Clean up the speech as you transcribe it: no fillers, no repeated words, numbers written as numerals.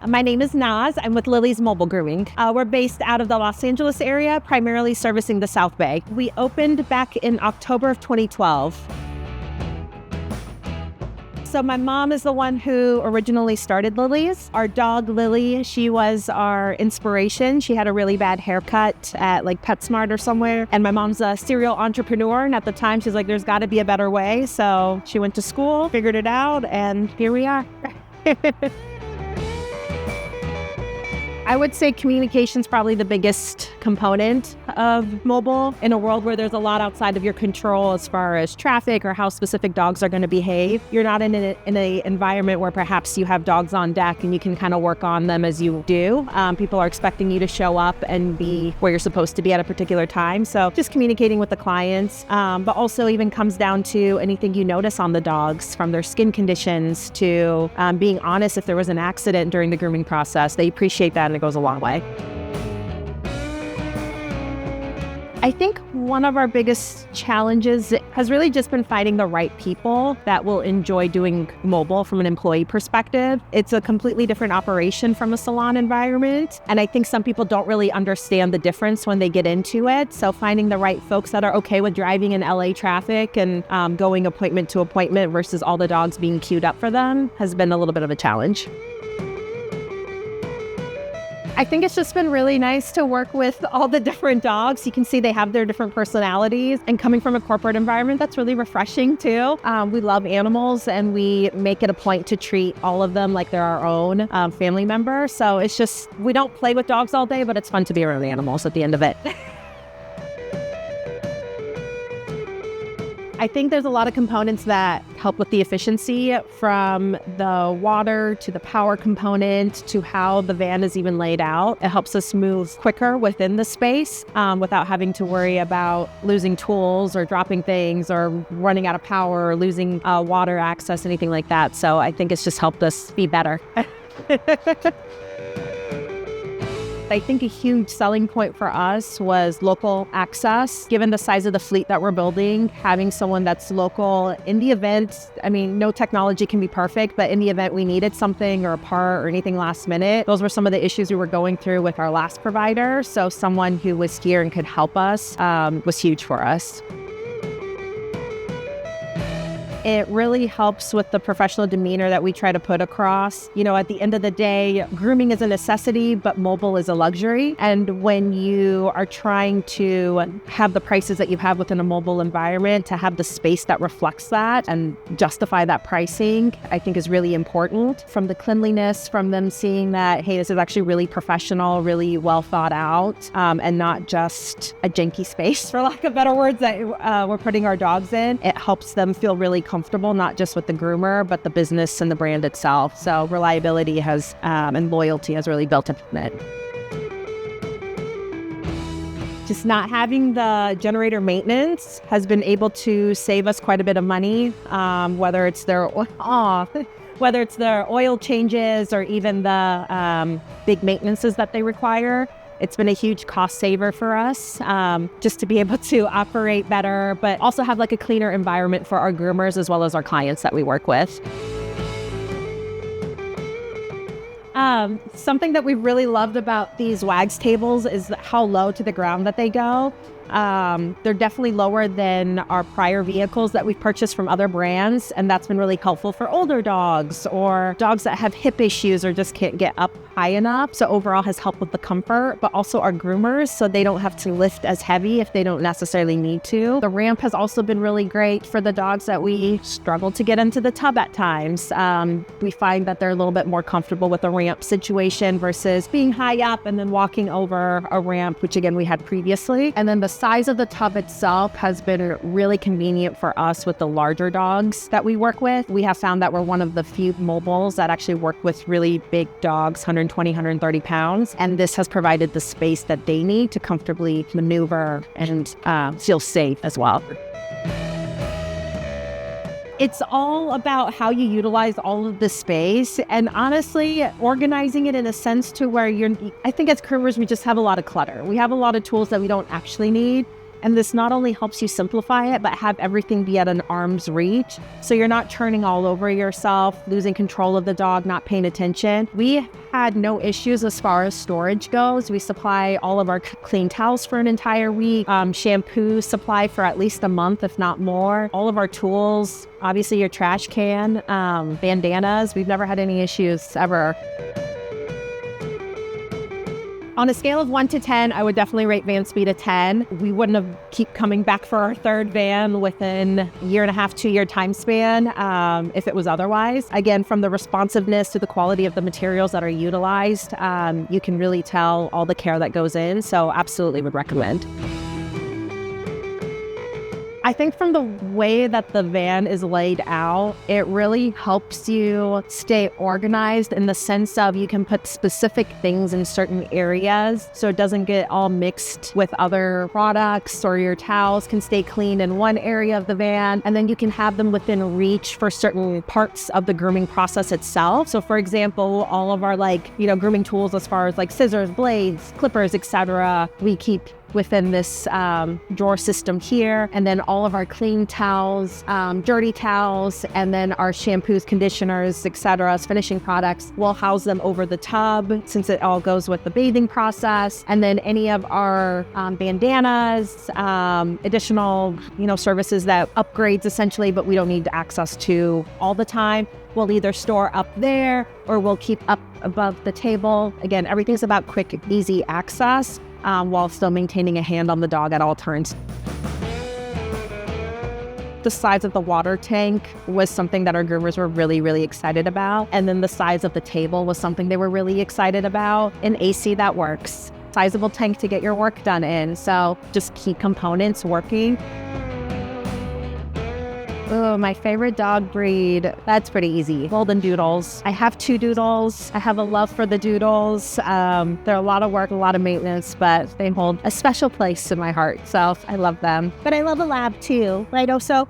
My name is Naz. I'm with Lilly's Mobile Grooming. We're based out of the Los Angeles area, primarily servicing the South Bay. We opened back in October of 2012. So my mom is the one who originally started Lilly's. Our dog, Lilly, she was our inspiration. She had a really bad haircut at like PetSmart or somewhere. And my mom's a serial entrepreneur. And at the time, she's like, there's got to be a better way. So she went to school, figured it out, and here we are. I would say communication's probably the biggest component of mobile in a world where there's a lot outside of your control as far as traffic or how specific dogs are going to behave. You're not in an environment where perhaps you have dogs on deck and you can kind of work on them as you do. People are expecting you to show up and be where you're supposed to be at a particular time. So just communicating with the clients, but also even comes down to anything you notice on the dogs, from their skin conditions to being honest if there was an accident during the grooming process. They appreciate that, and it goes a long way. I think one of our biggest challenges has really just been finding the right people that will enjoy doing mobile from an employee perspective. It's a completely different operation from a salon environment, and I think some people don't really understand the difference when they get into it. So finding the right folks that are okay with driving in LA traffic and going appointment to appointment versus all the dogs being queued up for them has been a little bit of a challenge. I think it's just been really nice to work with all the different dogs. You can see they have their different personalities, and coming from a corporate environment, that's really refreshing too. We love animals, and we make it a point to treat all of them like they're our own family member. So it's just, we don't play with dogs all day, but it's fun to be around animals at the end of it. I think there's a lot of components that help with the efficiency, from the water to the power component to how the van is even laid out. It helps us move quicker within the space without having to worry about losing tools or dropping things or running out of power or losing water access, anything like that. So I think it's just helped us be better. I think a huge selling point for us was local access. Given the size of the fleet that we're building, having someone that's local in the event, I mean, no technology can be perfect, but in the event we needed something or a part or anything last minute, those were some of the issues we were going through with our last provider. So someone who was here and could help us was huge for us. It really helps with the professional demeanor that we try to put across. You know, at the end of the day, grooming is a necessity, but mobile is a luxury. And when you are trying to have the prices that you have within a mobile environment, to have the space that reflects that and justify that pricing, I think is really important. From the cleanliness, from them seeing that, hey, this is actually really professional, really well thought out, and not just a janky space, for lack of better words, that we're putting our dogs in. It helps them feel really comfortable, not just with the groomer, but the business and the brand itself. So reliability has and loyalty has really built into it. Just not having the generator maintenance has been able to save us quite a bit of money, whether it's their oil changes or even the big maintenances that they require. It's been a huge cost saver for us, just to be able to operate better, but also have like a cleaner environment for our groomers as well as our clients that we work with. Something that we really loved about these WAGS tables is how low to the ground that they go. They're definitely lower than our prior vehicles that we've purchased from other brands, and that's been really helpful for older dogs or dogs that have hip issues or just can't get up high enough. So overall has helped with the comfort, but also our groomers, so they don't have to lift as heavy if they don't necessarily need to. The ramp has also been really great for the dogs that we struggle to get into the tub at times. We find that they're a little bit more comfortable with the ramp situation versus being high up and then walking over a ramp, which again we had previously. And then the size of the tub itself has been really convenient for us with the larger dogs that we work with. We have found that we're one of the few mobiles that actually work with really big dogs, 120, 130 pounds. And this has provided the space that they need to comfortably maneuver and feel safe as well. It's all about how you utilize all of the space, and honestly, organizing it in a sense to where I think as groomers, we just have a lot of clutter. We have a lot of tools that we don't actually need. And this not only helps you simplify it, but have everything be at an arm's reach. So you're not turning all over yourself, losing control of the dog, not paying attention. We had no issues as far as storage goes. We supply all of our clean towels for an entire week, shampoo supply for at least a month, if not more. All of our tools, obviously your trash can, bandanas. We've never had any issues ever. On a scale of 1 to 10, I would definitely rate Vanspeed a 10. We wouldn't have keep coming back for our third van within a 1.5 to 2 year time span if it was otherwise. Again, from the responsiveness to the quality of the materials that are utilized, you can really tell all the care that goes in. So absolutely would recommend. I think from the way that the van is laid out, it really helps you stay organized in the sense of you can put specific things in certain areas so it doesn't get all mixed with other products, or your towels can stay clean in one area of the van, and then you can have them within reach for certain parts of the grooming process itself. So for example, all of our grooming tools as far as like scissors, blades, clippers, etc., we keep within this drawer system here. And then all of our clean towels, dirty towels, and then our shampoos, conditioners, etc., finishing products, we'll house them over the tub since it all goes with the bathing process. And then any of our bandanas, additional, services that upgrades essentially, but we don't need access to all the time, we'll either store up there or we'll keep up above the table. Again, everything's about quick, easy access, while still maintaining a hand on the dog at all turns. The size of the water tank was something that our groomers were really, really excited about. And then the size of the table was something they were really excited about. An AC that works. Sizable tank to get your work done in. So just key components working. Oh, my favorite dog breed. That's pretty easy. Golden Doodles. I have 2 Doodles. I have a love for the Doodles. They're a lot of work, a lot of maintenance, but they hold a special place in my heart. So I love them. But I love a Lab too. Right, Oso?